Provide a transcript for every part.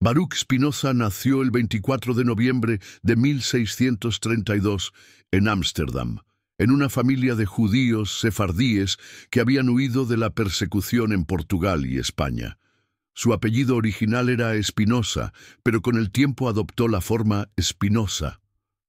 Baruch Spinoza nació el 24 de noviembre de 1632 en Ámsterdam, en una familia de judíos sefardíes que habían huido de la persecución en Portugal y España. Su apellido original era Espinosa, pero con el tiempo adoptó la forma Espinosa.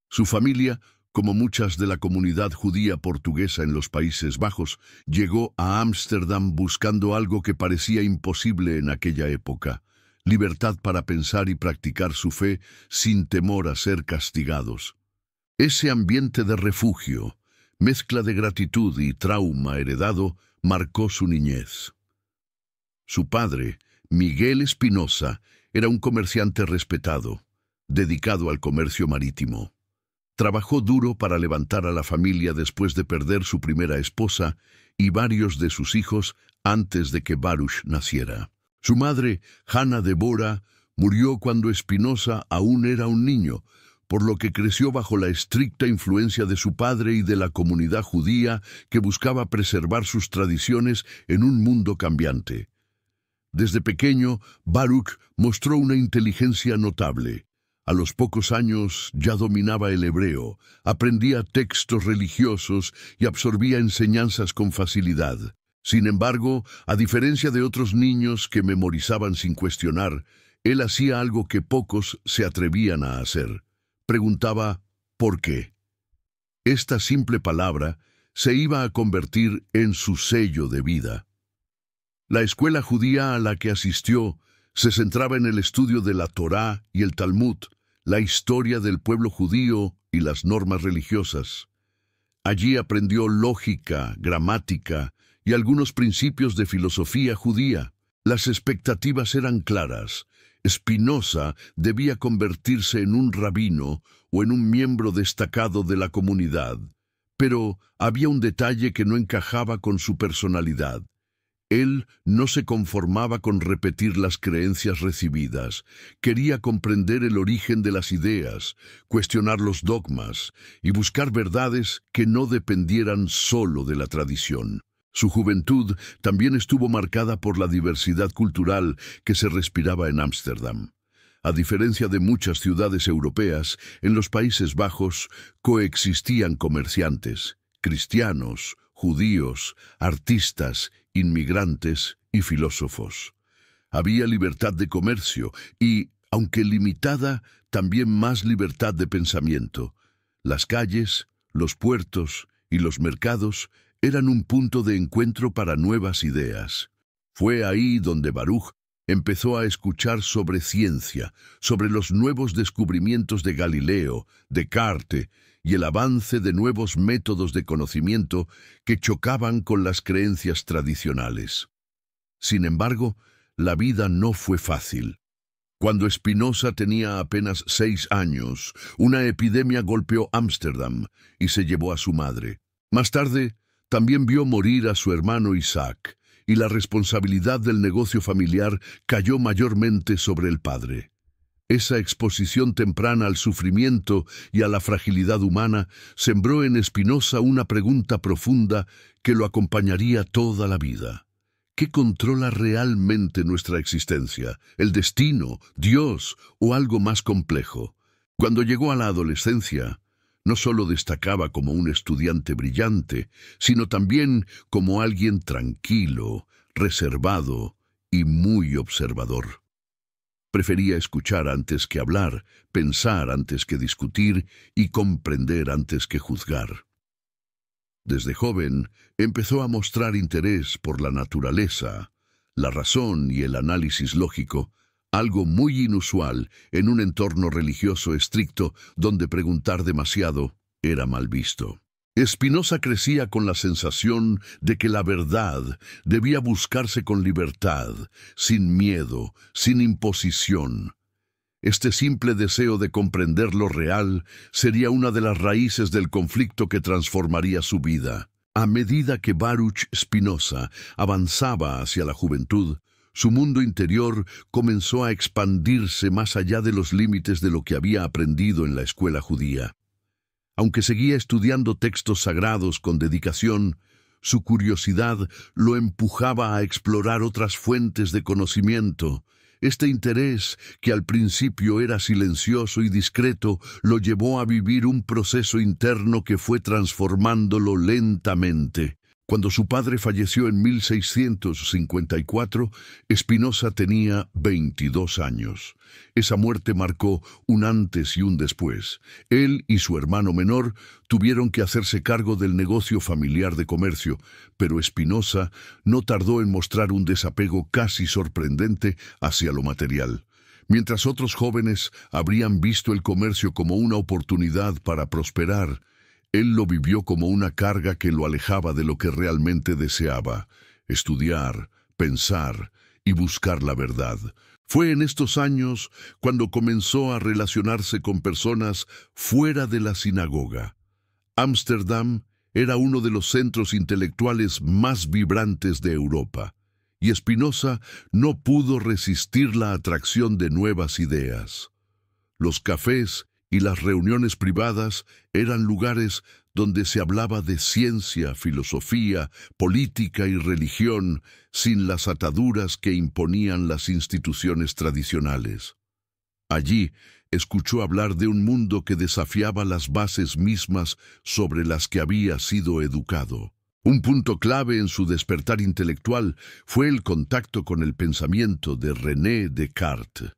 Su familia, como muchas de la comunidad judía portuguesa en los Países Bajos, llegó a Ámsterdam buscando algo que parecía imposible en aquella época: libertad para pensar y practicar su fe sin temor a ser castigados. Ese ambiente de refugio, mezcla de gratitud y trauma heredado, marcó su niñez. Su padre, Miguel Espinosa, era un comerciante respetado, dedicado al comercio marítimo. Trabajó duro para levantar a la familia después de perder su primera esposa y varios de sus hijos antes de que Baruch naciera. Su madre, Hannah Deborah, murió cuando Espinosa aún era un niño, por lo que creció bajo la estricta influencia de su padre y de la comunidad judía que buscaba preservar sus tradiciones en un mundo cambiante. Desde pequeño, Baruch mostró una inteligencia notable. A los pocos años ya dominaba el hebreo, aprendía textos religiosos y absorbía enseñanzas con facilidad. Sin embargo, a diferencia de otros niños que memorizaban sin cuestionar, él hacía algo que pocos se atrevían a hacer. Preguntaba ¿por qué? Esta simple palabra se iba a convertir en su sello de vida. La escuela judía a la que asistió se centraba en el estudio de la Torá y el Talmud, la historia del pueblo judío y las normas religiosas. Allí aprendió lógica, gramática y algunos principios de filosofía judía. Las expectativas eran claras. Spinoza debía convertirse en un rabino o en un miembro destacado de la comunidad. Pero había un detalle que no encajaba con su personalidad. Él no se conformaba con repetir las creencias recibidas. Quería comprender el origen de las ideas, cuestionar los dogmas y buscar verdades que no dependieran solo de la tradición. Su juventud también estuvo marcada por la diversidad cultural que se respiraba en Ámsterdam. A diferencia de muchas ciudades europeas, en los Países Bajos coexistían comerciantes, cristianos, judíos, artistas, inmigrantes y filósofos. Había libertad de comercio y, aunque limitada, también más libertad de pensamiento. Las calles, los puertos y los mercados eran un punto de encuentro para nuevas ideas. Fue ahí donde Baruch empezó a escuchar sobre ciencia, sobre los nuevos descubrimientos de Galileo, Descartes y el avance de nuevos métodos de conocimiento que chocaban con las creencias tradicionales. Sin embargo, la vida no fue fácil. Cuando Spinoza tenía apenas 6 años, una epidemia golpeó Ámsterdam y se llevó a su madre. Más tarde, también vio morir a su hermano Isaac, y la responsabilidad del negocio familiar cayó mayormente sobre el padre. Esa exposición temprana al sufrimiento y a la fragilidad humana sembró en Spinoza una pregunta profunda que lo acompañaría toda la vida. ¿Qué controla realmente nuestra existencia? ¿El destino, Dios o algo más complejo? Cuando llegó a la adolescencia, no solo destacaba como un estudiante brillante, sino también como alguien tranquilo, reservado y muy observador. Prefería escuchar antes que hablar, pensar antes que discutir y comprender antes que juzgar. Desde joven empezó a mostrar interés por la naturaleza, la razón y el análisis lógico, algo muy inusual en un entorno religioso estricto donde preguntar demasiado era mal visto. Spinoza crecía con la sensación de que la verdad debía buscarse con libertad, sin miedo, sin imposición. Este simple deseo de comprender lo real sería una de las raíces del conflicto que transformaría su vida. A medida que Baruch Spinoza avanzaba hacia la juventud, su mundo interior comenzó a expandirse más allá de los límites de lo que había aprendido en la escuela judía. Aunque seguía estudiando textos sagrados con dedicación, su curiosidad lo empujaba a explorar otras fuentes de conocimiento, Este interés, que al principio era silencioso y discreto, lo llevó a vivir un proceso interno que fue transformándolo lentamente. Cuando su padre falleció en 1654, Spinoza tenía 22 años. Esa muerte marcó un antes y un después. Él y su hermano menor tuvieron que hacerse cargo del negocio familiar de comercio, pero Spinoza no tardó en mostrar un desapego casi sorprendente hacia lo material. Mientras otros jóvenes habrían visto el comercio como una oportunidad para prosperar, él lo vivió como una carga que lo alejaba de lo que realmente deseaba: estudiar, pensar y buscar la verdad. Fue en estos años cuando comenzó a relacionarse con personas fuera de la sinagoga. Ámsterdam era uno de los centros intelectuales más vibrantes de Europa, y Spinoza no pudo resistir la atracción de nuevas ideas. Los cafés y las reuniones privadas eran lugares donde se hablaba de ciencia, filosofía, política y religión, sin las ataduras que imponían las instituciones tradicionales. Allí escuchó hablar de un mundo que desafiaba las bases mismas sobre las que había sido educado. Un punto clave en su despertar intelectual fue el contacto con el pensamiento de René Descartes.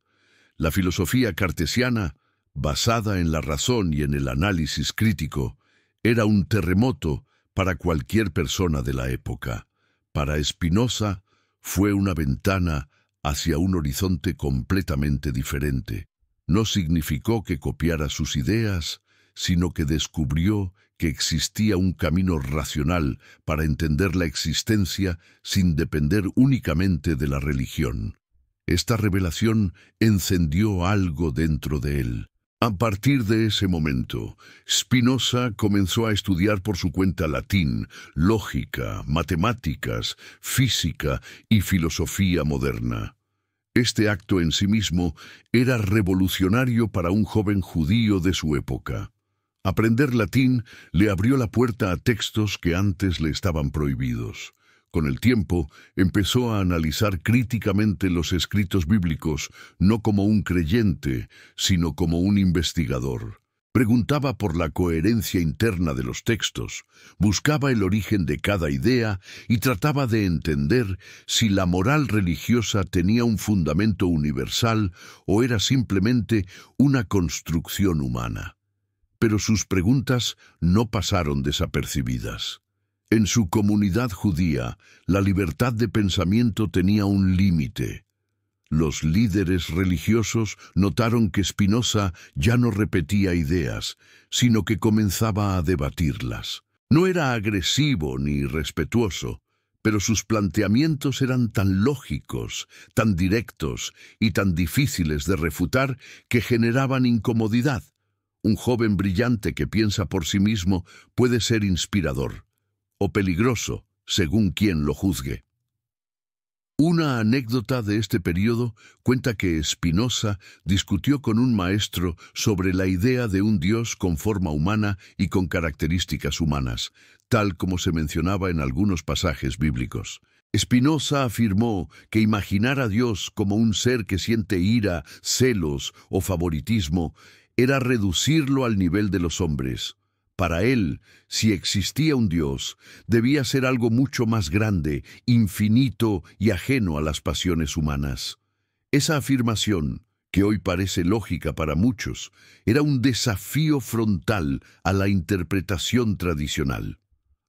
La filosofía cartesiana, basada en la razón y en el análisis crítico, era un terremoto para cualquier persona de la época. Para Spinoza fue una ventana hacia un horizonte completamente diferente. No significó que copiara sus ideas, sino que descubrió que existía un camino racional para entender la existencia sin depender únicamente de la religión. Esta revelación encendió algo dentro de él. A partir de ese momento, Spinoza comenzó a estudiar por su cuenta latín, lógica, matemáticas, física y filosofía moderna. Este acto en sí mismo era revolucionario para un joven judío de su época. Aprender latín le abrió la puerta a textos que antes le estaban prohibidos. Con el tiempo, empezó a analizar críticamente los escritos bíblicos, no como un creyente, sino como un investigador. Preguntaba por la coherencia interna de los textos, buscaba el origen de cada idea y trataba de entender si la moral religiosa tenía un fundamento universal o era simplemente una construcción humana. Pero sus preguntas no pasaron desapercibidas. En su comunidad judía, la libertad de pensamiento tenía un límite. Los líderes religiosos notaron que Spinoza ya no repetía ideas, sino que comenzaba a debatirlas. No era agresivo ni irrespetuoso, pero sus planteamientos eran tan lógicos, tan directos y tan difíciles de refutar que generaban incomodidad. Un joven brillante que piensa por sí mismo puede ser inspirador o peligroso, según quien lo juzgue. Una anécdota de este periodo cuenta que Spinoza discutió con un maestro sobre la idea de un Dios con forma humana y con características humanas, tal como se mencionaba en algunos pasajes bíblicos. Spinoza afirmó que imaginar a Dios como un ser que siente ira, celos o favoritismo era reducirlo al nivel de los hombres. Para él, si existía un Dios, debía ser algo mucho más grande, infinito y ajeno a las pasiones humanas. Esa afirmación, que hoy parece lógica para muchos, era un desafío frontal a la interpretación tradicional.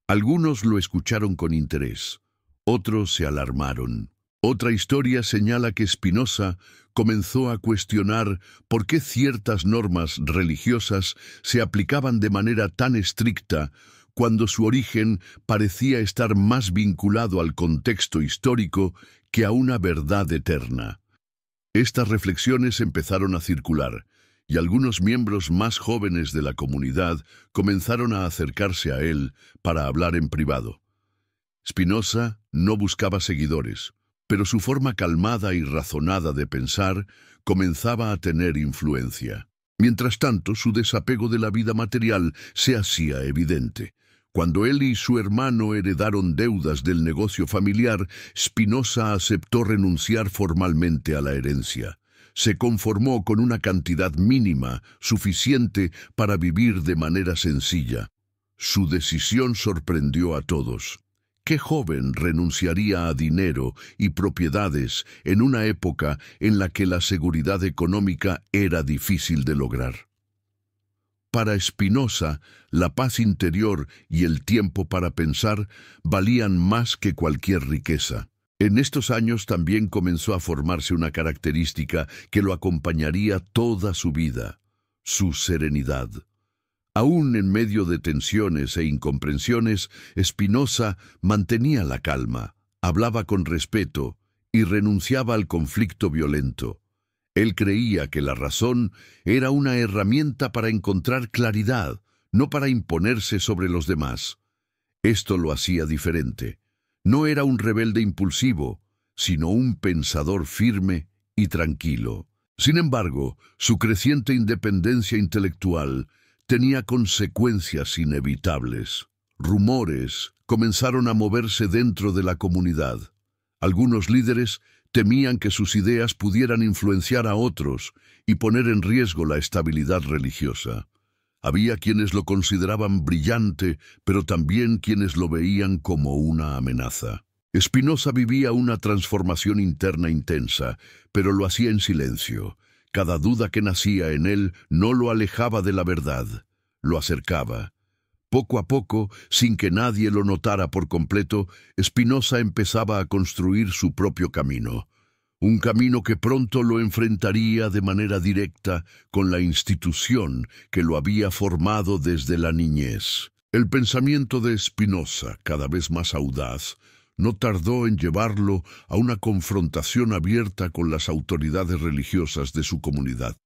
Algunos lo escucharon con interés, otros se alarmaron. Otra historia señala que Spinoza comenzó a cuestionar por qué ciertas normas religiosas se aplicaban de manera tan estricta cuando su origen parecía estar más vinculado al contexto histórico que a una verdad eterna. Estas reflexiones empezaron a circular, y algunos miembros más jóvenes de la comunidad comenzaron a acercarse a él para hablar en privado. Spinoza no buscaba seguidores, pero su forma calmada y razonada de pensar comenzaba a tener influencia. Mientras tanto, su desapego de la vida material se hacía evidente. Cuando él y su hermano heredaron deudas del negocio familiar, Spinoza aceptó renunciar formalmente a la herencia. Se conformó con una cantidad mínima, suficiente para vivir de manera sencilla. Su decisión sorprendió a todos. ¿Qué joven renunciaría a dinero y propiedades en una época en la que la seguridad económica era difícil de lograr? Para Spinoza, la paz interior y el tiempo para pensar valían más que cualquier riqueza. En estos años también comenzó a formarse una característica que lo acompañaría toda su vida: su serenidad. Aún en medio de tensiones e incomprensiones, Spinoza mantenía la calma, hablaba con respeto y renunciaba al conflicto violento. Él creía que la razón era una herramienta para encontrar claridad, no para imponerse sobre los demás. Esto lo hacía diferente. No era un rebelde impulsivo, sino un pensador firme y tranquilo. Sin embargo, su creciente independencia intelectual tenía consecuencias inevitables. Rumores comenzaron a moverse dentro de la comunidad. Algunos líderes temían que sus ideas pudieran influenciar a otros y poner en riesgo la estabilidad religiosa. Había quienes lo consideraban brillante, pero también quienes lo veían como una amenaza. Spinoza vivía una transformación interna intensa, pero lo hacía en silencio. Cada duda que nacía en él no lo alejaba de la verdad, lo acercaba. Poco a poco, sin que nadie lo notara por completo, Spinoza empezaba a construir su propio camino. Un camino que pronto lo enfrentaría de manera directa con la institución que lo había formado desde la niñez. El pensamiento de Spinoza, cada vez más audaz, no tardó en llevarlo a una confrontación abierta con las autoridades religiosas de su comunidad.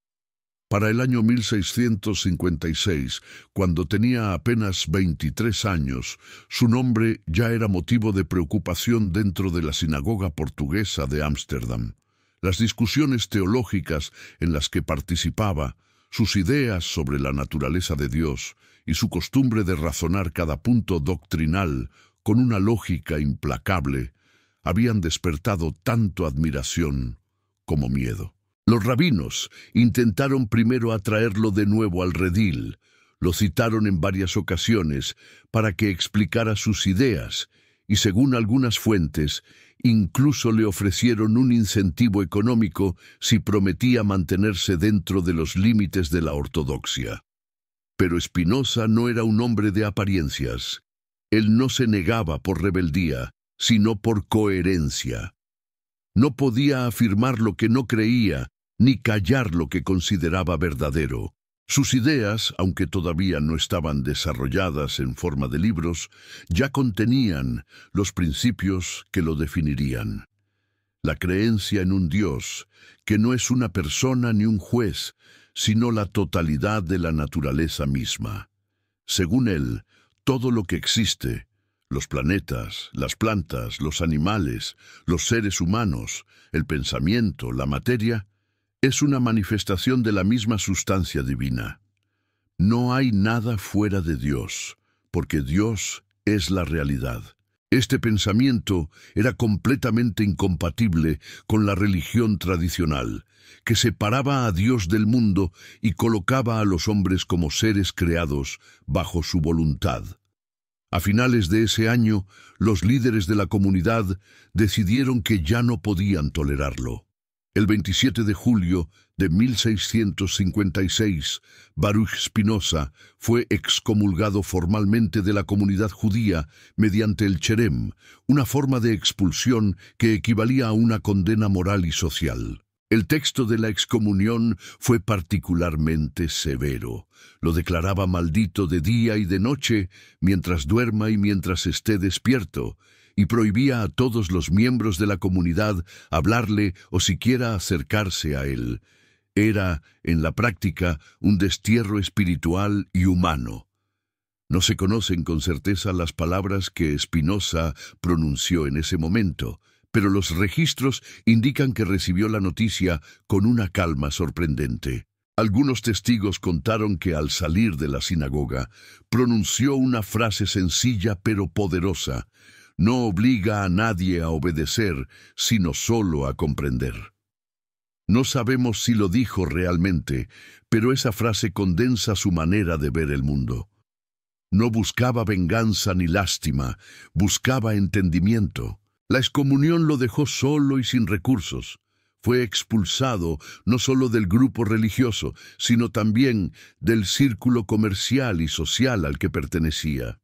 Para el año 1656, cuando tenía apenas 23 años, su nombre ya era motivo de preocupación dentro de la sinagoga portuguesa de Ámsterdam. Las discusiones teológicas en las que participaba, sus ideas sobre la naturaleza de Dios y su costumbre de razonar cada punto doctrinal con una lógica implacable, habían despertado tanto admiración como miedo. Los rabinos intentaron primero atraerlo de nuevo al redil. Lo citaron en varias ocasiones para que explicara sus ideas y, según algunas fuentes, incluso le ofrecieron un incentivo económico si prometía mantenerse dentro de los límites de la ortodoxia. Pero Spinoza no era un hombre de apariencias. Él no se negaba por rebeldía, sino por coherencia. No podía afirmar lo que no creía, ni callar lo que consideraba verdadero. Sus ideas, aunque todavía no estaban desarrolladas en forma de libros, ya contenían los principios que lo definirían. La creencia en un Dios, que no es una persona ni un juez, sino la totalidad de la naturaleza misma. Según él, todo lo que existe, los planetas, las plantas, los animales, los seres humanos, el pensamiento, la materia, es una manifestación de la misma sustancia divina. No hay nada fuera de Dios, porque Dios es la realidad. Este pensamiento era completamente incompatible con la religión tradicional, que separaba a Dios del mundo y colocaba a los hombres como seres creados bajo su voluntad. A finales de ese año, los líderes de la comunidad decidieron que ya no podían tolerarlo. El 27 de julio de 1656, Baruch Spinoza fue excomulgado formalmente de la comunidad judía mediante el cherem, una forma de expulsión que equivalía a una condena moral y social. El texto de la excomunión fue particularmente severo. Lo declaraba maldito de día y de noche, mientras duerma y mientras esté despierto, y prohibía a todos los miembros de la comunidad hablarle o siquiera acercarse a él. Era, en la práctica, un destierro espiritual y humano. No se conocen con certeza las palabras que Spinoza pronunció en ese momento, pero los registros indican que recibió la noticia con una calma sorprendente. Algunos testigos contaron que al salir de la sinagoga pronunció una frase sencilla pero poderosa: no obliga a nadie a obedecer, sino solo a comprender. No sabemos si lo dijo realmente, pero esa frase condensa su manera de ver el mundo. No buscaba venganza ni lástima, buscaba entendimiento. La excomunión lo dejó solo y sin recursos. Fue expulsado no solo del grupo religioso, sino también del círculo comercial y social al que pertenecía.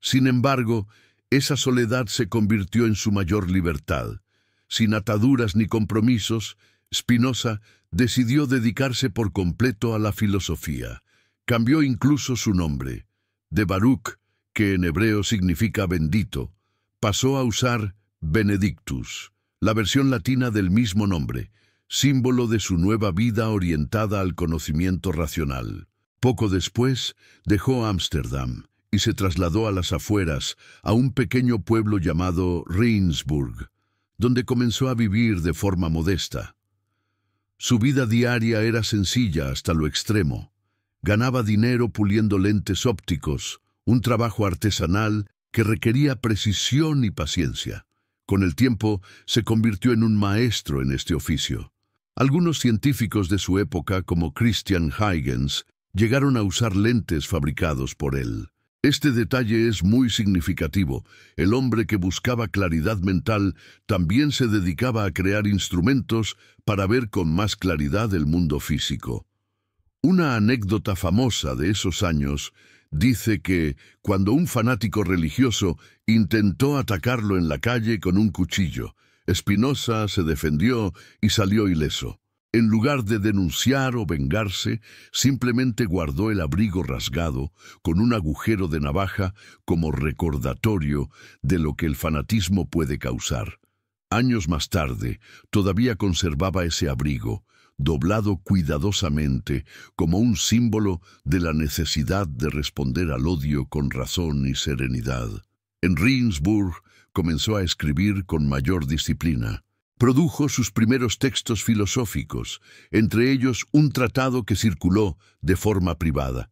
Sin embargo, esa soledad se convirtió en su mayor libertad. Sin ataduras ni compromisos, Spinoza decidió dedicarse por completo a la filosofía. Cambió incluso su nombre. De Baruch, que en hebreo significa bendito, pasó a usar Benedictus, la versión latina del mismo nombre, símbolo de su nueva vida orientada al conocimiento racional. Poco después, dejó Ámsterdam y se trasladó a las afueras, a un pequeño pueblo llamado Rijnsburg, donde comenzó a vivir de forma modesta. Su vida diaria era sencilla hasta lo extremo. Ganaba dinero puliendo lentes ópticos, un trabajo artesanal que requería precisión y paciencia. Con el tiempo, se convirtió en un maestro en este oficio. Algunos científicos de su época, como Christian Huygens, llegaron a usar lentes fabricados por él. Este detalle es muy significativo. El hombre que buscaba claridad mental también se dedicaba a crear instrumentos para ver con más claridad el mundo físico. Una anécdota famosa de esos años dice que, cuando un fanático religioso intentó atacarlo en la calle con un cuchillo, Spinoza se defendió y salió ileso. En lugar de denunciar o vengarse, simplemente guardó el abrigo rasgado con un agujero de navaja como recordatorio de lo que el fanatismo puede causar. Años más tarde, todavía conservaba ese abrigo, doblado cuidadosamente como un símbolo de la necesidad de responder al odio con razón y serenidad. En Rijnsburg comenzó a escribir con mayor disciplina. Produjo sus primeros textos filosóficos, entre ellos un tratado que circuló de forma privada.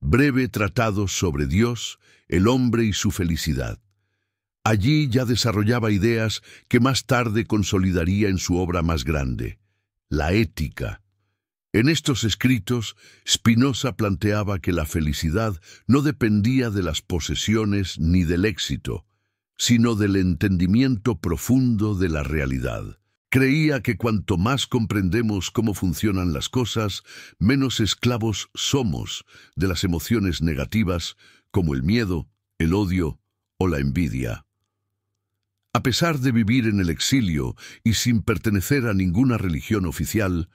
Breve tratado sobre Dios, el hombre y su felicidad. Allí ya desarrollaba ideas que más tarde consolidaría en su obra más grande, la ética. En estos escritos, Spinoza planteaba que la felicidad no dependía de las posesiones ni del éxito, sino del entendimiento profundo de la realidad. Creía que cuanto más comprendemos cómo funcionan las cosas, menos esclavos somos de las emociones negativas como el miedo, el odio o la envidia. A pesar de vivir en el exilio y sin pertenecer a ninguna religión oficial,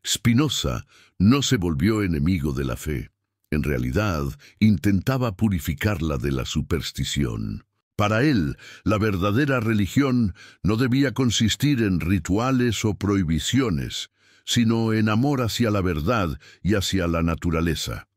Spinoza no se volvió enemigo de la fe. En realidad, intentaba purificarla de la superstición. Para él, la verdadera religión no debía consistir en rituales o prohibiciones, sino en amor hacia la verdad y hacia la naturaleza.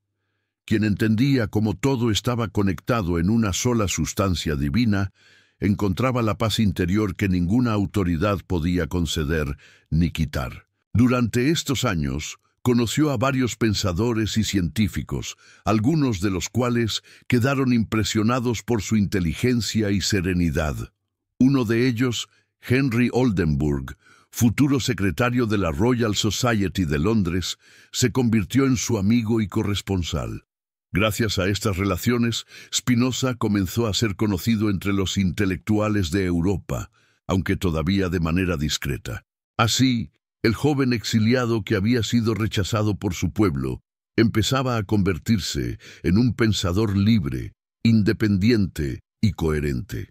Quien entendía cómo todo estaba conectado en una sola sustancia divina, encontraba la paz interior que ninguna autoridad podía conceder ni quitar. Durante estos años, conoció a varios pensadores y científicos, algunos de los cuales quedaron impresionados por su inteligencia y serenidad. Uno de ellos, Henry Oldenburg, futuro secretario de la Royal Society de Londres, se convirtió en su amigo y corresponsal. Gracias a estas relaciones, Spinoza comenzó a ser conocido entre los intelectuales de Europa, aunque todavía de manera discreta. Así, el joven exiliado que había sido rechazado por su pueblo empezaba a convertirse en un pensador libre, independiente y coherente.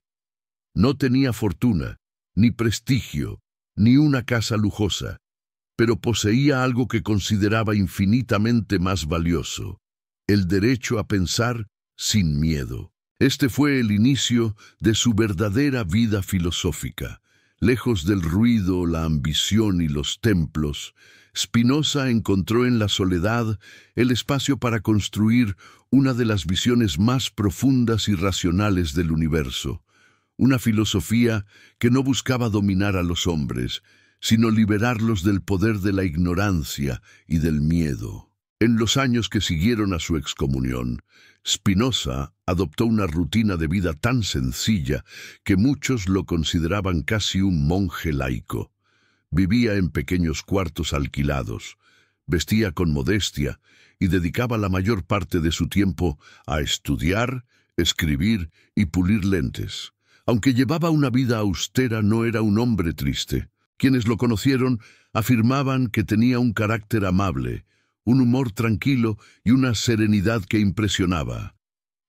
No tenía fortuna, ni prestigio, ni una casa lujosa, pero poseía algo que consideraba infinitamente más valioso: el derecho a pensar sin miedo. Este fue el inicio de su verdadera vida filosófica. Lejos del ruido, la ambición y los templos, Spinoza encontró en la soledad el espacio para construir una de las visiones más profundas y racionales del universo, una filosofía que no buscaba dominar a los hombres, sino liberarlos del poder de la ignorancia y del miedo. En los años que siguieron a su excomunión, Spinoza adoptó una rutina de vida tan sencilla que muchos lo consideraban casi un monje laico. Vivía en pequeños cuartos alquilados, vestía con modestia y dedicaba la mayor parte de su tiempo a estudiar, escribir y pulir lentes. Aunque llevaba una vida austera, no era un hombre triste. Quienes lo conocieron afirmaban que tenía un carácter amable, un humor tranquilo y una serenidad que impresionaba.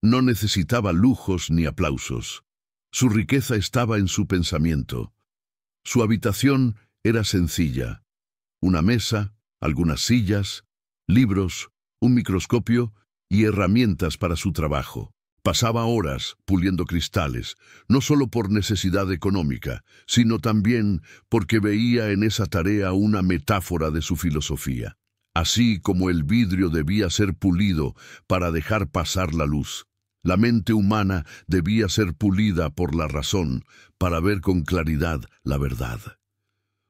No necesitaba lujos ni aplausos. Su riqueza estaba en su pensamiento. Su habitación era sencilla: una mesa, algunas sillas, libros, un microscopio y herramientas para su trabajo. Pasaba horas puliendo cristales, no solo por necesidad económica, sino también porque veía en esa tarea una metáfora de su filosofía. Así como el vidrio debía ser pulido para dejar pasar la luz, la mente humana debía ser pulida por la razón para ver con claridad la verdad.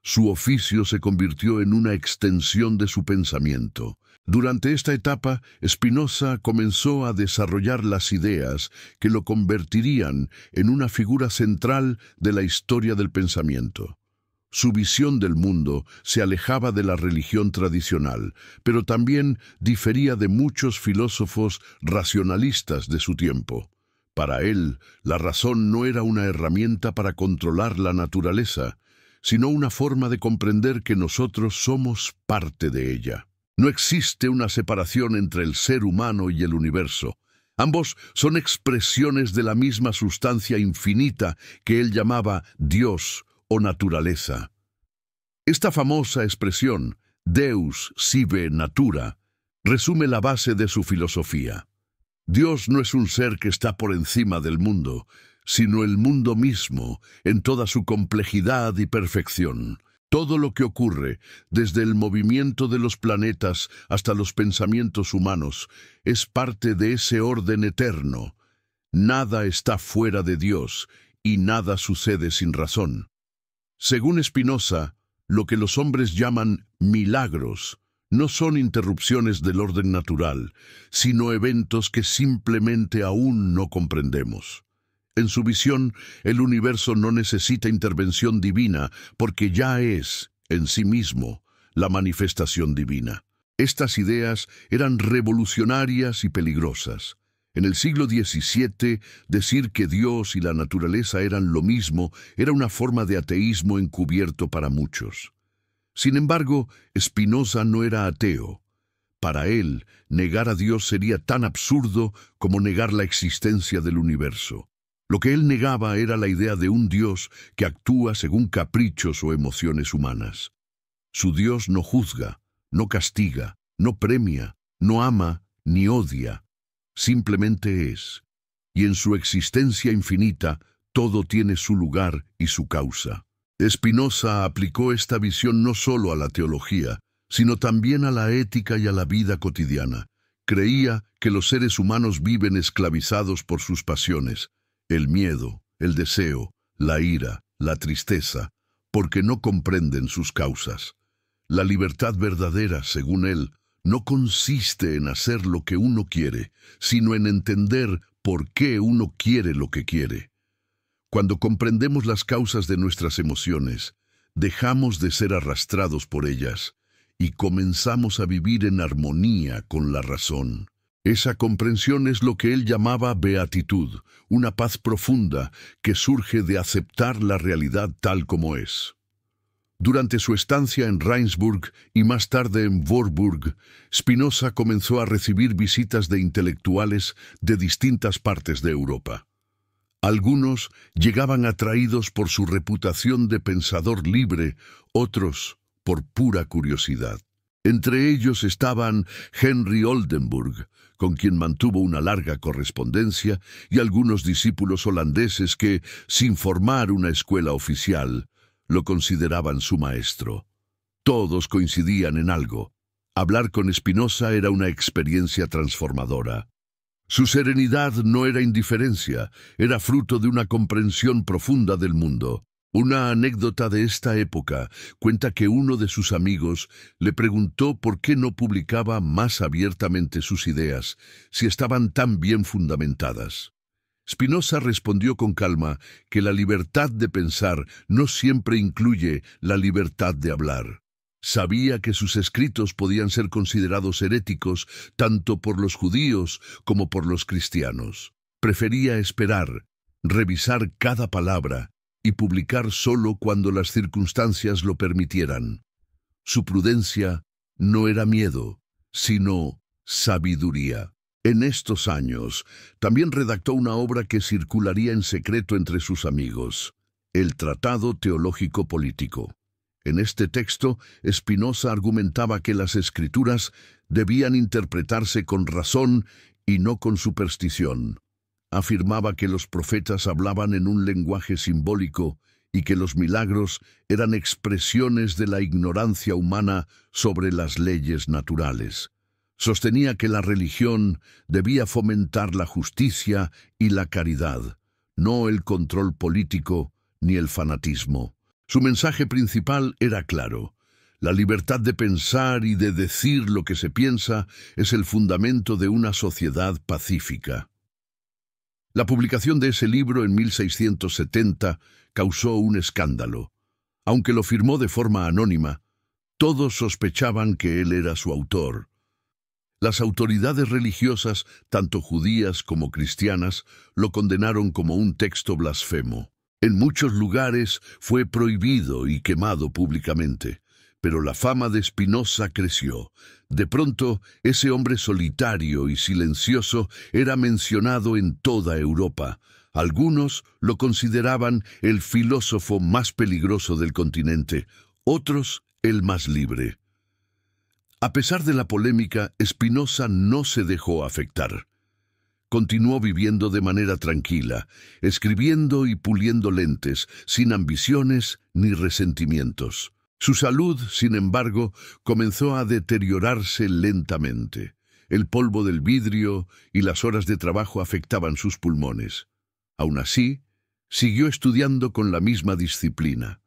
Su oficio se convirtió en una extensión de su pensamiento. Durante esta etapa, Spinoza comenzó a desarrollar las ideas que lo convertirían en una figura central de la historia del pensamiento. Su visión del mundo se alejaba de la religión tradicional, pero también difería de muchos filósofos racionalistas de su tiempo. Para él, la razón no era una herramienta para controlar la naturaleza, sino una forma de comprender que nosotros somos parte de ella. No existe una separación entre el ser humano y el universo. Ambos son expresiones de la misma sustancia infinita que él llamaba Dios o naturaleza. Esta famosa expresión, Deus sive natura, resume la base de su filosofía. Dios no es un ser que está por encima del mundo, sino el mundo mismo en toda su complejidad y perfección. Todo lo que ocurre, desde el movimiento de los planetas hasta los pensamientos humanos, es parte de ese orden eterno. Nada está fuera de Dios y nada sucede sin razón. Según Spinoza, lo que los hombres llaman milagros no son interrupciones del orden natural, sino eventos que simplemente aún no comprendemos. En su visión, el universo no necesita intervención divina porque ya es, en sí mismo, la manifestación divina. Estas ideas eran revolucionarias y peligrosas. En el siglo XVII, decir que Dios y la naturaleza eran lo mismo era una forma de ateísmo encubierto para muchos. Sin embargo, Spinoza no era ateo. Para él, negar a Dios sería tan absurdo como negar la existencia del universo. Lo que él negaba era la idea de un Dios que actúa según caprichos o emociones humanas. Su Dios no juzga, no castiga, no premia, no ama ni odia. Simplemente es. Y en su existencia infinita, todo tiene su lugar y su causa. Spinoza aplicó esta visión no solo a la teología, sino también a la ética y a la vida cotidiana. Creía que los seres humanos viven esclavizados por sus pasiones, el miedo, el deseo, la ira, la tristeza, porque no comprenden sus causas. La libertad verdadera, según él, no consiste en hacer lo que uno quiere, sino en entender por qué uno quiere lo que quiere. Cuando comprendemos las causas de nuestras emociones, dejamos de ser arrastrados por ellas y comenzamos a vivir en armonía con la razón. Esa comprensión es lo que él llamaba beatitud, una paz profunda que surge de aceptar la realidad tal como es. Durante su estancia en Regensburg y más tarde en Warburg, Spinoza comenzó a recibir visitas de intelectuales de distintas partes de Europa. Algunos llegaban atraídos por su reputación de pensador libre, otros por pura curiosidad. Entre ellos estaban Henry Oldenburg, con quien mantuvo una larga correspondencia, y algunos discípulos holandeses que, sin formar una escuela oficial, lo consideraban su maestro. Todos coincidían en algo. Hablar con Spinoza era una experiencia transformadora. Su serenidad no era indiferencia, era fruto de una comprensión profunda del mundo. Una anécdota de esta época cuenta que uno de sus amigos le preguntó por qué no publicaba más abiertamente sus ideas, si estaban tan bien fundamentadas. Spinoza respondió con calma que la libertad de pensar no siempre incluye la libertad de hablar. Sabía que sus escritos podían ser considerados heréticos tanto por los judíos como por los cristianos. Prefería esperar, revisar cada palabra y publicar solo cuando las circunstancias lo permitieran. Su prudencia no era miedo, sino sabiduría. En estos años, también redactó una obra que circularía en secreto entre sus amigos, el Tratado Teológico Político. En este texto, Spinoza argumentaba que las escrituras debían interpretarse con razón y no con superstición. Afirmaba que los profetas hablaban en un lenguaje simbólico y que los milagros eran expresiones de la ignorancia humana sobre las leyes naturales. Sostenía que la religión debía fomentar la justicia y la caridad, no el control político ni el fanatismo. Su mensaje principal era claro: la libertad de pensar y de decir lo que se piensa es el fundamento de una sociedad pacífica. La publicación de ese libro en 1670 causó un escándalo. Aunque lo firmó de forma anónima, todos sospechaban que él era su autor. Las autoridades religiosas, tanto judías como cristianas, lo condenaron como un texto blasfemo. En muchos lugares fue prohibido y quemado públicamente. Pero la fama de Spinoza creció. De pronto, ese hombre solitario y silencioso era mencionado en toda Europa. Algunos lo consideraban el filósofo más peligroso del continente, otros el más libre. A pesar de la polémica, Spinoza no se dejó afectar. Continuó viviendo de manera tranquila, escribiendo y puliendo lentes, sin ambiciones ni resentimientos. Su salud, sin embargo, comenzó a deteriorarse lentamente. El polvo del vidrio y las horas de trabajo afectaban sus pulmones. Aún así, siguió estudiando con la misma disciplina.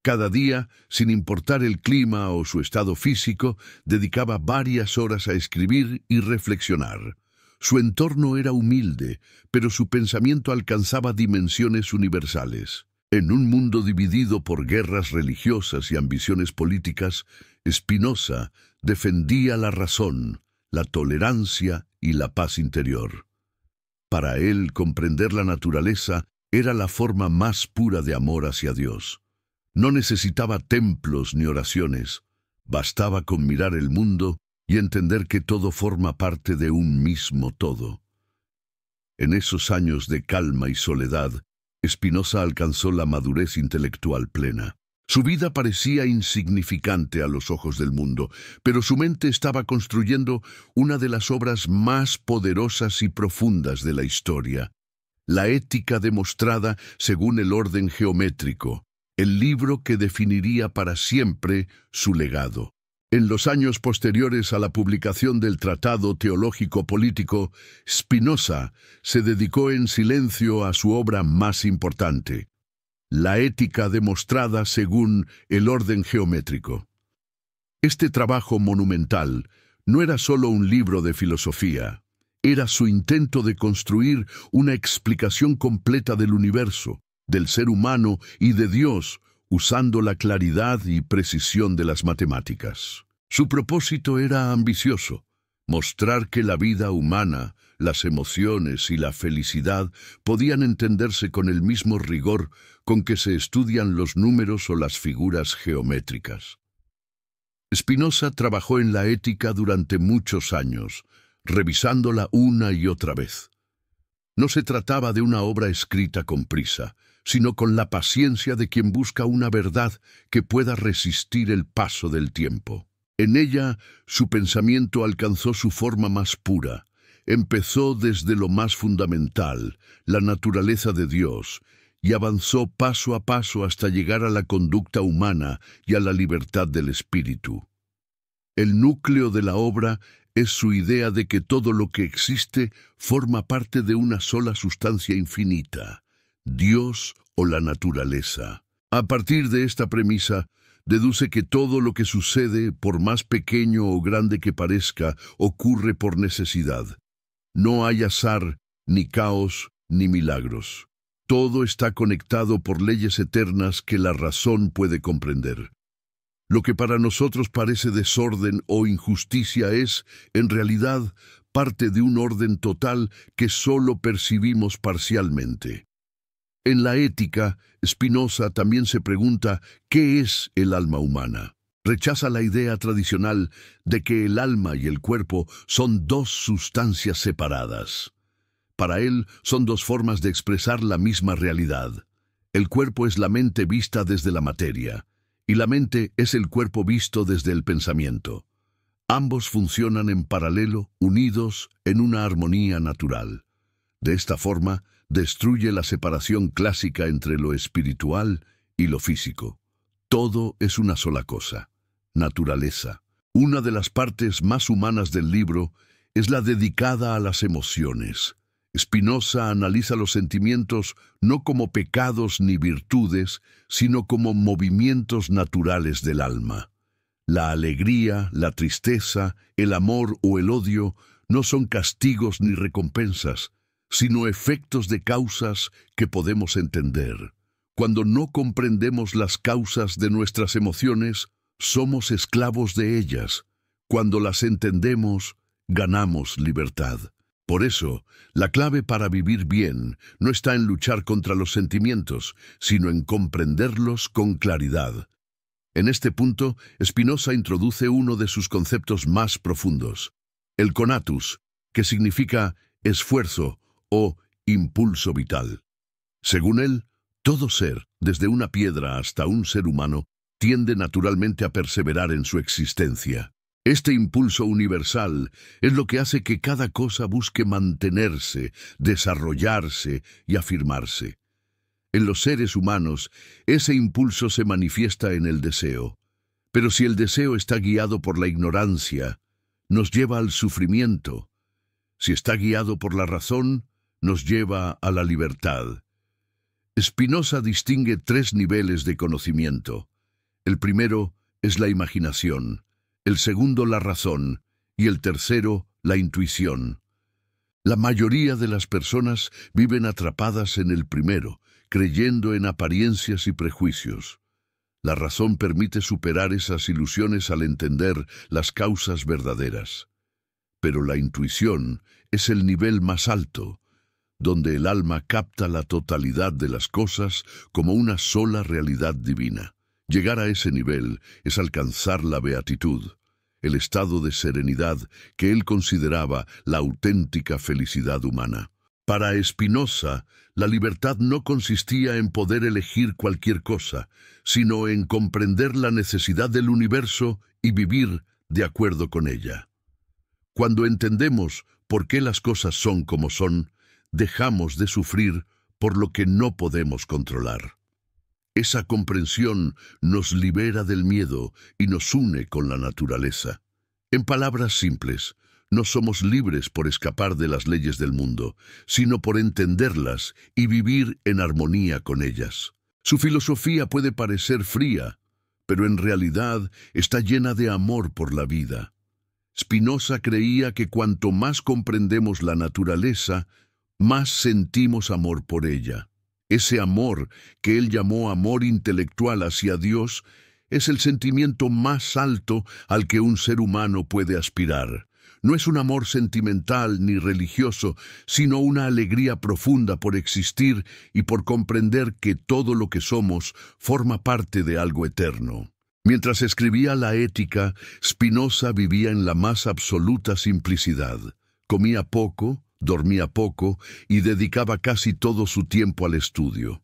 Cada día, sin importar el clima o su estado físico, dedicaba varias horas a escribir y reflexionar. Su entorno era humilde, pero su pensamiento alcanzaba dimensiones universales. En un mundo dividido por guerras religiosas y ambiciones políticas, Spinoza defendía la razón, la tolerancia y la paz interior. Para él, comprender la naturaleza era la forma más pura de amor hacia Dios. No necesitaba templos ni oraciones, bastaba con mirar el mundo y entender que todo forma parte de un mismo todo. En esos años de calma y soledad, Spinoza alcanzó la madurez intelectual plena. Su vida parecía insignificante a los ojos del mundo, pero su mente estaba construyendo una de las obras más poderosas y profundas de la historia. La ética demostrada según el orden geométrico, el libro que definiría para siempre su legado. En los años posteriores a la publicación del Tratado Teológico Político, Spinoza se dedicó en silencio a su obra más importante, la ética demostrada según el orden geométrico. Este trabajo monumental no era solo un libro de filosofía, era su intento de construir una explicación completa del universo, del ser humano y de Dios, usando la claridad y precisión de las matemáticas. Su propósito era ambicioso: mostrar que la vida humana, las emociones y la felicidad podían entenderse con el mismo rigor con que se estudian los números o las figuras geométricas. Spinoza trabajó en la ética durante muchos años, revisándola una y otra vez. No se trataba de una obra escrita con prisa, sino con la paciencia de quien busca una verdad que pueda resistir el paso del tiempo. En ella, su pensamiento alcanzó su forma más pura. Empezó desde lo más fundamental, la naturaleza de Dios, y avanzó paso a paso hasta llegar a la conducta humana y a la libertad del espíritu. El núcleo de la obra es su idea de que todo lo que existe forma parte de una sola sustancia infinita, Dios o la naturaleza. A partir de esta premisa, deduce que todo lo que sucede, por más pequeño o grande que parezca, ocurre por necesidad. No hay azar, ni caos, ni milagros. Todo está conectado por leyes eternas que la razón puede comprender. Lo que para nosotros parece desorden o injusticia es, en realidad, parte de un orden total que solo percibimos parcialmente. En la ética, Spinoza también se pregunta ¿qué es el alma humana? Rechaza la idea tradicional de que el alma y el cuerpo son dos sustancias separadas. Para él, son dos formas de expresar la misma realidad. El cuerpo es la mente vista desde la materia, y la mente es el cuerpo visto desde el pensamiento. Ambos funcionan en paralelo, unidos en una armonía natural. De esta forma, destruye la separación clásica entre lo espiritual y lo físico. Todo es una sola cosa, naturaleza. Una de las partes más humanas del libro es la dedicada a las emociones. Spinoza analiza los sentimientos no como pecados ni virtudes, sino como movimientos naturales del alma. La alegría, la tristeza, el amor o el odio no son castigos ni recompensas, sino efectos de causas que podemos entender. Cuando no comprendemos las causas de nuestras emociones, somos esclavos de ellas. Cuando las entendemos, ganamos libertad. Por eso, la clave para vivir bien no está en luchar contra los sentimientos, sino en comprenderlos con claridad. En este punto, Spinoza introduce uno de sus conceptos más profundos, el conatus, que significa esfuerzo o impulso vital. Según él, todo ser, desde una piedra hasta un ser humano, tiende naturalmente a perseverar en su existencia. Este impulso universal es lo que hace que cada cosa busque mantenerse, desarrollarse y afirmarse. En los seres humanos, ese impulso se manifiesta en el deseo. Pero si el deseo está guiado por la ignorancia, nos lleva al sufrimiento. Si está guiado por la razón, nos lleva a la libertad. Spinoza distingue tres niveles de conocimiento. El primero es la imaginación, el segundo la razón y el tercero la intuición. La mayoría de las personas viven atrapadas en el primero, creyendo en apariencias y prejuicios. La razón permite superar esas ilusiones al entender las causas verdaderas. Pero la intuición es el nivel más alto, donde el alma capta la totalidad de las cosas como una sola realidad divina. Llegar a ese nivel es alcanzar la beatitud, el estado de serenidad que él consideraba la auténtica felicidad humana. Para Spinoza, la libertad no consistía en poder elegir cualquier cosa, sino en comprender la necesidad del universo y vivir de acuerdo con ella. Cuando entendemos por qué las cosas son como son, dejamos de sufrir por lo que no podemos controlar. Esa comprensión nos libera del miedo y nos une con la naturaleza. En palabras simples, no somos libres por escapar de las leyes del mundo, sino por entenderlas y vivir en armonía con ellas. Su filosofía puede parecer fría, pero en realidad está llena de amor por la vida. Spinoza creía que cuanto más comprendemos la naturaleza, más sentimos amor por ella. Ese amor, que él llamó amor intelectual hacia Dios, es el sentimiento más alto al que un ser humano puede aspirar. No es un amor sentimental ni religioso, sino una alegría profunda por existir y por comprender que todo lo que somos forma parte de algo eterno. Mientras escribía la Ética, Spinoza vivía en la más absoluta simplicidad. Comía poco, dormía poco y dedicaba casi todo su tiempo al estudio.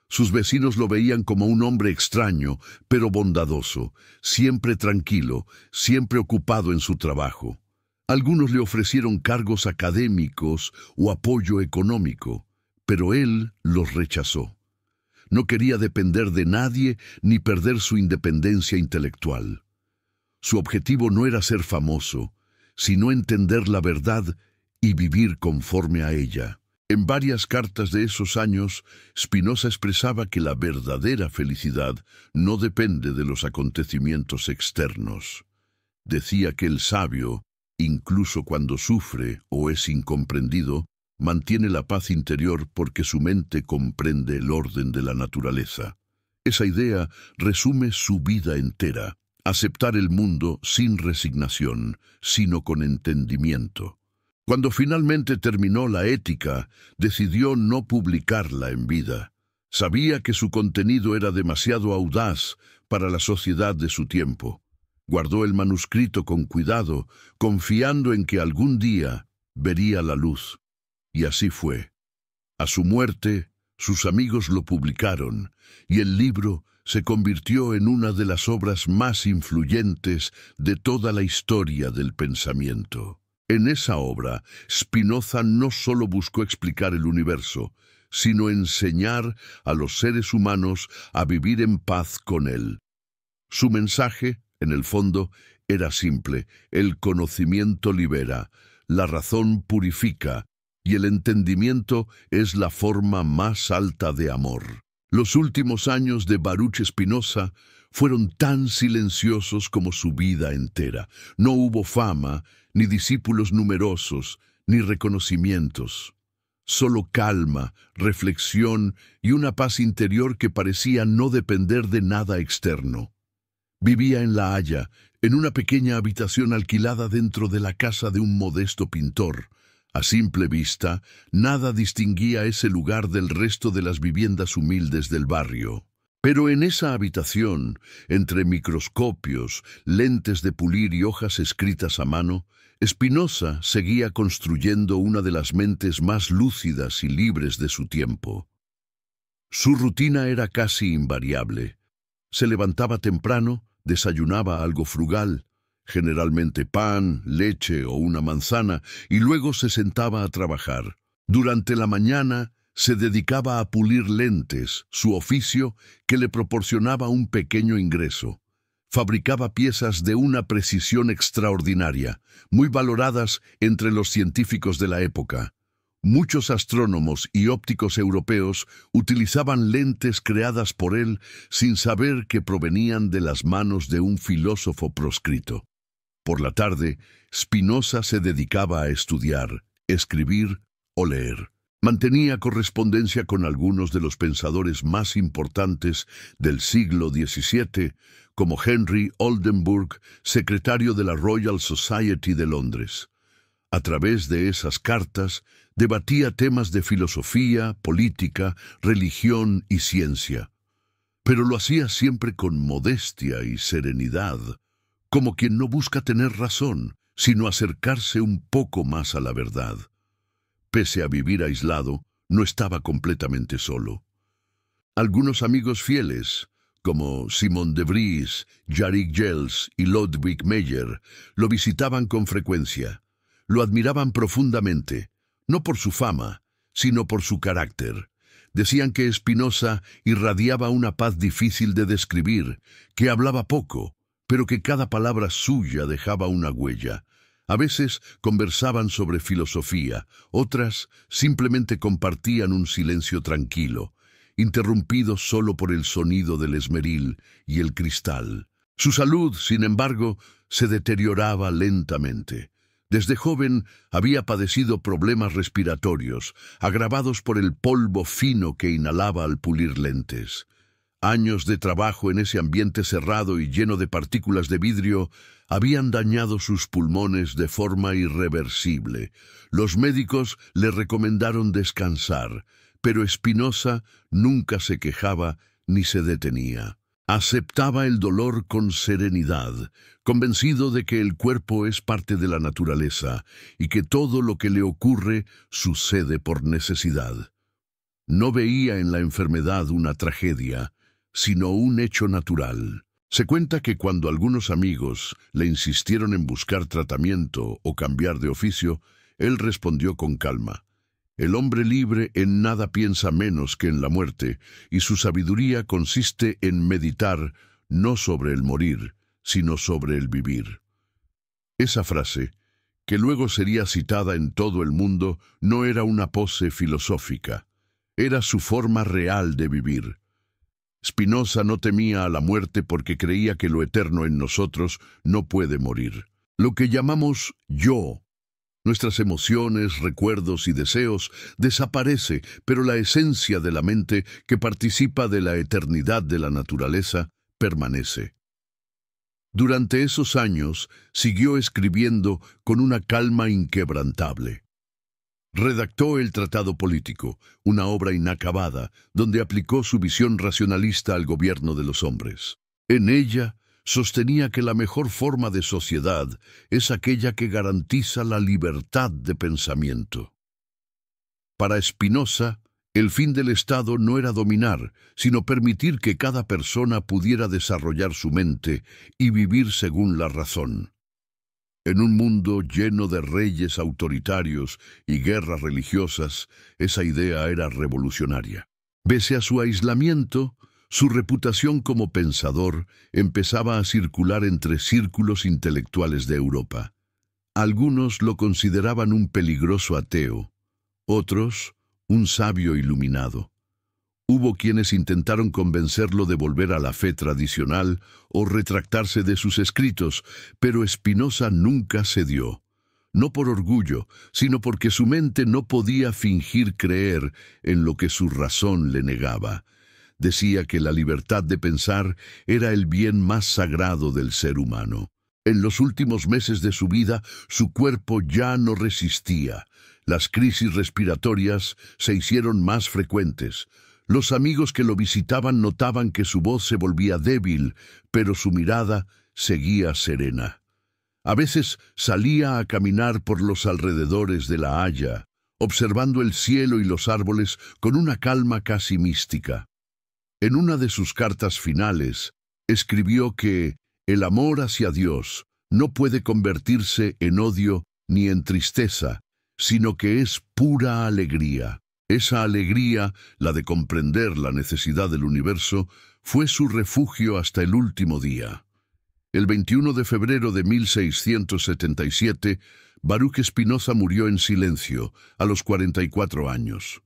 Sus vecinos lo veían como un hombre extraño, pero bondadoso, siempre tranquilo, siempre ocupado en su trabajo. Algunos le ofrecieron cargos académicos o apoyo económico, pero él los rechazó. No quería depender de nadie ni perder su independencia intelectual. Su objetivo no era ser famoso, sino entender la verdad y vivir conforme a ella. En varias cartas de esos años, Spinoza expresaba que la verdadera felicidad no depende de los acontecimientos externos. Decía que el sabio, incluso cuando sufre o es incomprendido, mantiene la paz interior porque su mente comprende el orden de la naturaleza. Esa idea resume su vida entera: aceptar el mundo sin resignación, sino con entendimiento. Cuando finalmente terminó la Ética, decidió no publicarla en vida. Sabía que su contenido era demasiado audaz para la sociedad de su tiempo. Guardó el manuscrito con cuidado, confiando en que algún día vería la luz. Y así fue. A su muerte, sus amigos lo publicaron, y el libro se convirtió en una de las obras más influyentes de toda la historia del pensamiento. En esa obra, Spinoza no solo buscó explicar el universo, sino enseñar a los seres humanos a vivir en paz con él. Su mensaje, en el fondo, era simple: el conocimiento libera, la razón purifica, y el entendimiento es la forma más alta de amor. Los últimos años de Baruch Spinoza fueron tan silenciosos como su vida entera. No hubo fama, ni discípulos numerosos, ni reconocimientos. Solo calma, reflexión y una paz interior que parecía no depender de nada externo. Vivía en La Haya, en una pequeña habitación alquilada dentro de la casa de un modesto pintor. A simple vista, nada distinguía ese lugar del resto de las viviendas humildes del barrio. Pero en esa habitación, entre microscopios, lentes de pulir y hojas escritas a mano, Spinoza seguía construyendo una de las mentes más lúcidas y libres de su tiempo. Su rutina era casi invariable. Se levantaba temprano, desayunaba algo frugal, generalmente pan, leche o una manzana, y luego se sentaba a trabajar. Durante la mañana se dedicaba a pulir lentes, su oficio que le proporcionaba un pequeño ingreso. Fabricaba piezas de una precisión extraordinaria, muy valoradas entre los científicos de la época. Muchos astrónomos y ópticos europeos utilizaban lentes creadas por él sin saber que provenían de las manos de un filósofo proscrito. Por la tarde, Spinoza se dedicaba a estudiar, escribir o leer. Mantenía correspondencia con algunos de los pensadores más importantes del siglo XVII, como Henry Oldenburg, secretario de la Royal Society de Londres. A través de esas cartas, debatía temas de filosofía, política, religión y ciencia. Pero lo hacía siempre con modestia y serenidad, como quien no busca tener razón, sino acercarse un poco más a la verdad. Pese a vivir aislado, no estaba completamente solo. Algunos amigos fieles, como Simon de Vries, Jarich Jelz y Ludwig Meyer, lo visitaban con frecuencia. Lo admiraban profundamente, no por su fama, sino por su carácter. Decían que Spinoza irradiaba una paz difícil de describir, que hablaba poco, pero que cada palabra suya dejaba una huella. A veces conversaban sobre filosofía, otras simplemente compartían un silencio tranquilo, interrumpido solo por el sonido del esmeril y el cristal. Su salud, sin embargo, se deterioraba lentamente. Desde joven había padecido problemas respiratorios, agravados por el polvo fino que inhalaba al pulir lentes. Años de trabajo en ese ambiente cerrado y lleno de partículas de vidrio habían dañado sus pulmones de forma irreversible. Los médicos le recomendaron descansar, pero Spinoza nunca se quejaba ni se detenía. Aceptaba el dolor con serenidad, convencido de que el cuerpo es parte de la naturaleza y que todo lo que le ocurre sucede por necesidad. No veía en la enfermedad una tragedia, sino un hecho natural. Se cuenta que cuando algunos amigos le insistieron en buscar tratamiento o cambiar de oficio, él respondió con calma: el hombre libre en nada piensa menos que en la muerte, y su sabiduría consiste en meditar no sobre el morir, sino sobre el vivir. Esa frase, que luego sería citada en todo el mundo, no era una pose filosófica, era su forma real de vivir. Spinoza no temía a la muerte porque creía que lo eterno en nosotros no puede morir. Lo que llamamos yo, nuestras emociones, recuerdos y deseos, desaparece, pero la esencia de la mente, que participa de la eternidad de la naturaleza, permanece. Durante esos años, siguió escribiendo con una calma inquebrantable. Redactó el Tratado Político, una obra inacabada, donde aplicó su visión racionalista al gobierno de los hombres. En ella, sostenía que la mejor forma de sociedad es aquella que garantiza la libertad de pensamiento. Para Spinoza, el fin del Estado no era dominar, sino permitir que cada persona pudiera desarrollar su mente y vivir según la razón. En un mundo lleno de reyes autoritarios y guerras religiosas, esa idea era revolucionaria. Pese a su aislamiento, su reputación como pensador empezaba a circular entre círculos intelectuales de Europa. Algunos lo consideraban un peligroso ateo, otros un sabio iluminado. Hubo quienes intentaron convencerlo de volver a la fe tradicional o retractarse de sus escritos, pero Spinoza nunca cedió. No por orgullo, sino porque su mente no podía fingir creer en lo que su razón le negaba. Decía que la libertad de pensar era el bien más sagrado del ser humano. En los últimos meses de su vida, su cuerpo ya no resistía. Las crisis respiratorias se hicieron más frecuentes. Los amigos que lo visitaban notaban que su voz se volvía débil, pero su mirada seguía serena. A veces salía a caminar por los alrededores de La Haya, observando el cielo y los árboles con una calma casi mística. En una de sus cartas finales, escribió que el amor hacia Dios no puede convertirse en odio ni en tristeza, sino que es pura alegría. Esa alegría, la de comprender la necesidad del universo, fue su refugio hasta el último día. El 21 de febrero de 1677, Baruch Spinoza murió en silencio, a los 44 años.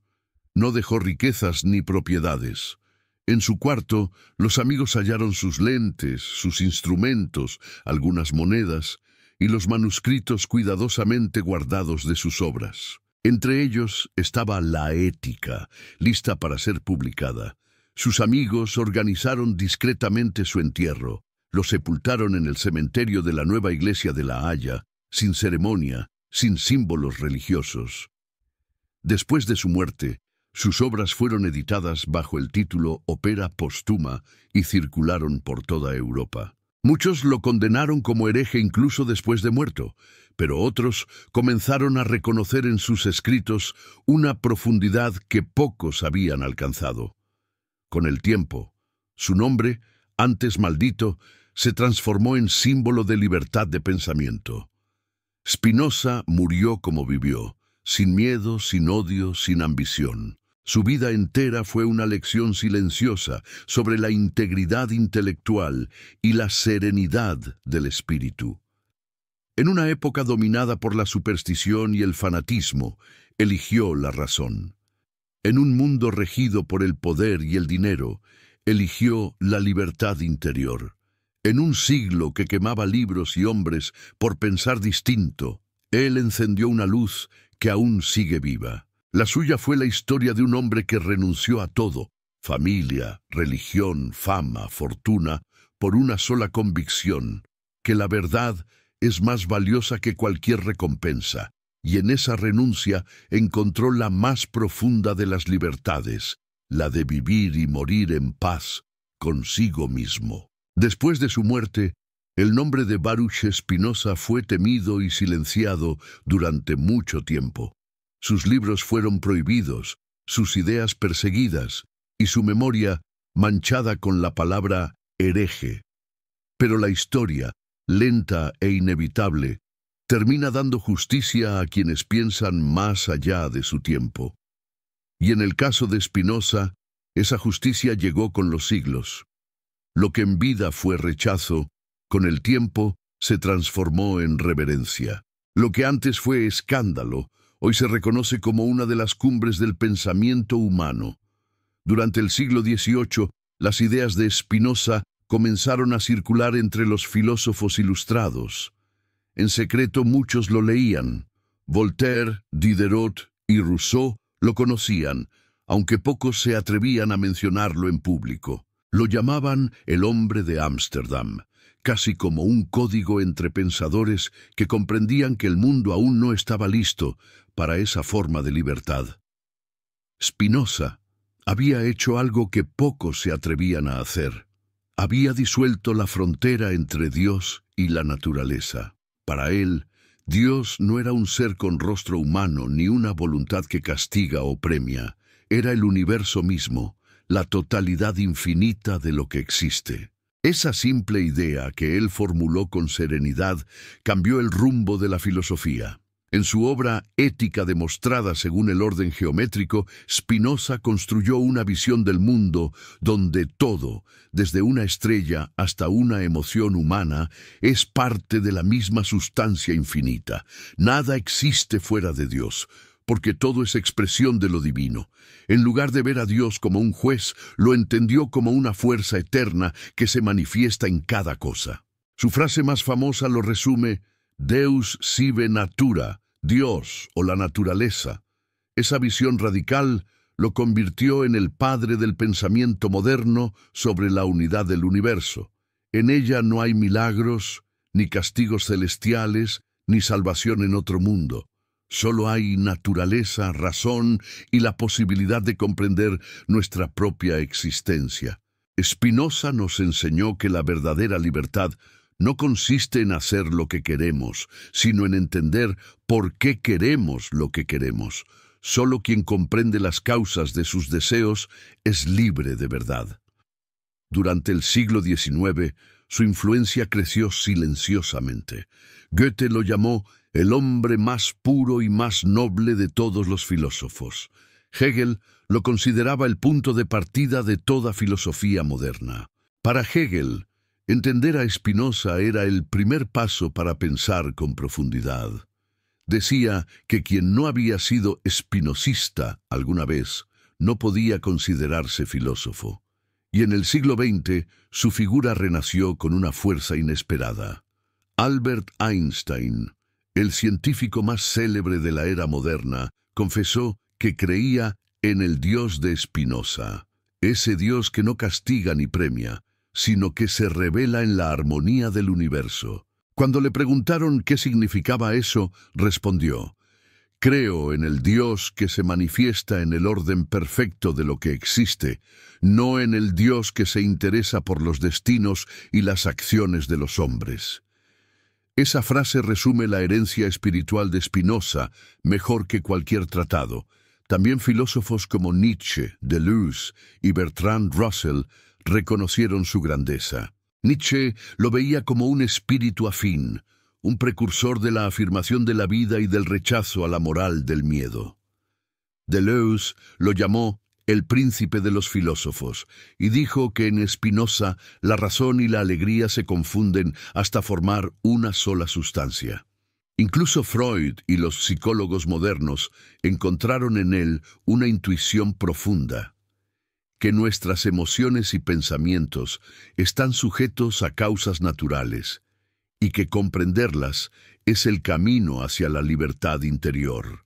No dejó riquezas ni propiedades. En su cuarto, los amigos hallaron sus lentes, sus instrumentos, algunas monedas y los manuscritos cuidadosamente guardados de sus obras. Entre ellos estaba la Ética, lista para ser publicada. Sus amigos organizaron discretamente su entierro. Lo sepultaron en el cementerio de la nueva iglesia de La Haya, sin ceremonia, sin símbolos religiosos. Después de su muerte, sus obras fueron editadas bajo el título Opera Póstuma y circularon por toda Europa. Muchos lo condenaron como hereje incluso después de muerto, pero otros comenzaron a reconocer en sus escritos una profundidad que pocos habían alcanzado. Con el tiempo, su nombre, antes maldito, se transformó en símbolo de libertad de pensamiento. Spinoza murió como vivió, sin miedo, sin odio, sin ambición. Su vida entera fue una lección silenciosa sobre la integridad intelectual y la serenidad del espíritu. En una época dominada por la superstición y el fanatismo, eligió la razón. En un mundo regido por el poder y el dinero, eligió la libertad interior. En un siglo que quemaba libros y hombres por pensar distinto, él encendió una luz que aún sigue viva. La suya fue la historia de un hombre que renunció a todo, familia, religión, fama, fortuna, por una sola convicción, que la verdad es más valiosa que cualquier recompensa, y en esa renuncia encontró la más profunda de las libertades, la de vivir y morir en paz consigo mismo. Después de su muerte, el nombre de Baruch Spinoza fue temido y silenciado durante mucho tiempo. Sus libros fueron prohibidos, sus ideas perseguidas y su memoria manchada con la palabra hereje. Pero la historia, lenta e inevitable, termina dando justicia a quienes piensan más allá de su tiempo. Y en el caso de Spinoza, esa justicia llegó con los siglos. Lo que en vida fue rechazo, con el tiempo se transformó en reverencia. Lo que antes fue escándalo, hoy se reconoce como una de las cumbres del pensamiento humano. Durante el siglo XVIII, las ideas de Spinoza comenzaron a circular entre los filósofos ilustrados. En secreto muchos lo leían. Voltaire, Diderot y Rousseau lo conocían, aunque pocos se atrevían a mencionarlo en público. Lo llamaban el hombre de Ámsterdam, casi como un código entre pensadores que comprendían que el mundo aún no estaba listo para esa forma de libertad. Spinoza había hecho algo que pocos se atrevían a hacer. Había disuelto la frontera entre Dios y la naturaleza. Para él, Dios no era un ser con rostro humano ni una voluntad que castiga o premia. Era el universo mismo, la totalidad infinita de lo que existe. Esa simple idea que él formuló con serenidad cambió el rumbo de la filosofía. En su obra Ética demostrada según el orden geométrico, Spinoza construyó una visión del mundo donde todo, desde una estrella hasta una emoción humana, es parte de la misma sustancia infinita. Nada existe fuera de Dios, porque todo es expresión de lo divino. En lugar de ver a Dios como un juez, lo entendió como una fuerza eterna que se manifiesta en cada cosa. Su frase más famosa lo resume: Deus sive natura, Dios o la naturaleza. Esa visión radical lo convirtió en el padre del pensamiento moderno sobre la unidad del universo. En ella no hay milagros, ni castigos celestiales, ni salvación en otro mundo. Solo hay naturaleza, razón y la posibilidad de comprender nuestra propia existencia. Spinoza nos enseñó que la verdadera libertad no consiste en hacer lo que queremos, sino en entender por qué queremos lo que queremos. Solo quien comprende las causas de sus deseos es libre de verdad. Durante el siglo XIX, su influencia creció silenciosamente. Goethe lo llamó el hombre más puro y más noble de todos los filósofos. Hegel lo consideraba el punto de partida de toda filosofía moderna. Para Hegel, entender a Spinoza era el primer paso para pensar con profundidad. Decía que quien no había sido espinosista alguna vez no podía considerarse filósofo. Y en el siglo XX su figura renació con una fuerza inesperada. Albert Einstein, el científico más célebre de la era moderna, confesó que creía en el Dios de Spinoza, ese Dios que no castiga ni premia, sino que se revela en la armonía del universo. Cuando le preguntaron qué significaba eso, respondió: creo en el Dios que se manifiesta en el orden perfecto de lo que existe, no en el Dios que se interesa por los destinos y las acciones de los hombres. Esa frase resume la herencia espiritual de Spinoza mejor que cualquier tratado. También filósofos como Nietzsche, Deleuze y Bertrand Russell reconocieron su grandeza. Nietzsche lo veía como un espíritu afín, un precursor de la afirmación de la vida y del rechazo a la moral del miedo. Deleuze lo llamó el príncipe de los filósofos y dijo que en Spinoza la razón y la alegría se confunden hasta formar una sola sustancia. Incluso Freud y los psicólogos modernos encontraron en él una intuición profunda, que nuestras emociones y pensamientos están sujetos a causas naturales y que comprenderlas es el camino hacia la libertad interior.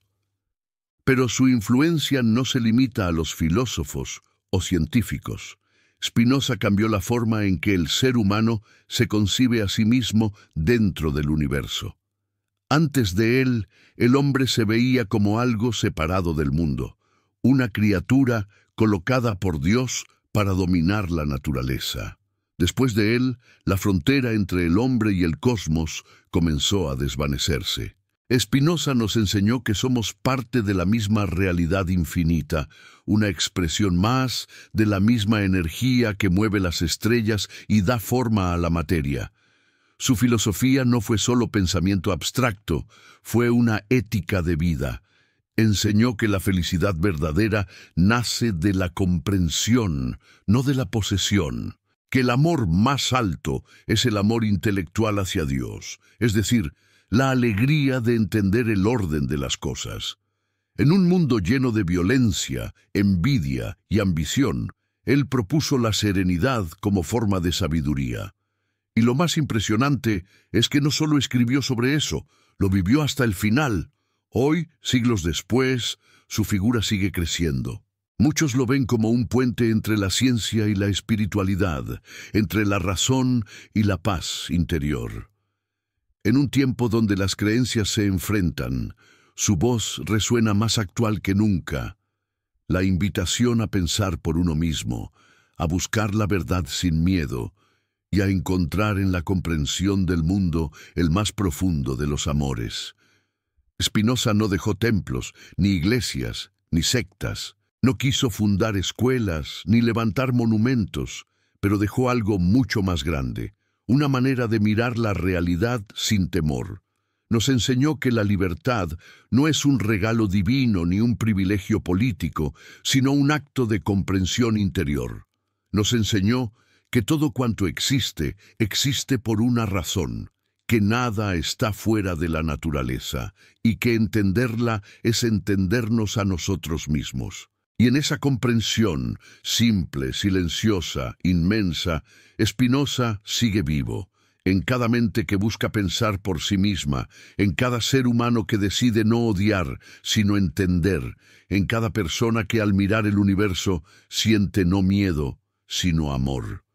Pero su influencia no se limita a los filósofos o científicos. Spinoza cambió la forma en que el ser humano se concibe a sí mismo dentro del universo. Antes de él, el hombre se veía como algo separado del mundo, una criatura colocada por Dios para dominar la naturaleza. Después de él, la frontera entre el hombre y el cosmos comenzó a desvanecerse. Spinoza nos enseñó que somos parte de la misma realidad infinita, una expresión más de la misma energía que mueve las estrellas y da forma a la materia. Su filosofía no fue solo pensamiento abstracto, fue una ética de vida. Enseñó que la felicidad verdadera nace de la comprensión, no de la posesión. Que el amor más alto es el amor intelectual hacia Dios, es decir, la alegría de entender el orden de las cosas. En un mundo lleno de violencia, envidia y ambición, él propuso la serenidad como forma de sabiduría. Y lo más impresionante es que no solo escribió sobre eso, lo vivió hasta el final. Hoy, siglos después, su figura sigue creciendo. Muchos lo ven como un puente entre la ciencia y la espiritualidad, entre la razón y la paz interior. En un tiempo donde las creencias se enfrentan, su voz resuena más actual que nunca. La invitación a pensar por uno mismo, a buscar la verdad sin miedo y a encontrar en la comprensión del mundo el más profundo de los amores. Spinoza no dejó templos, ni iglesias, ni sectas. No quiso fundar escuelas, ni levantar monumentos, pero dejó algo mucho más grande, una manera de mirar la realidad sin temor. Nos enseñó que la libertad no es un regalo divino ni un privilegio político, sino un acto de comprensión interior. Nos enseñó que todo cuanto existe, existe por una razón, que nada está fuera de la naturaleza, y que entenderla es entendernos a nosotros mismos. Y en esa comprensión, simple, silenciosa, inmensa, Spinoza sigue vivo, en cada mente que busca pensar por sí misma, en cada ser humano que decide no odiar, sino entender, en cada persona que al mirar el universo siente no miedo, sino amor.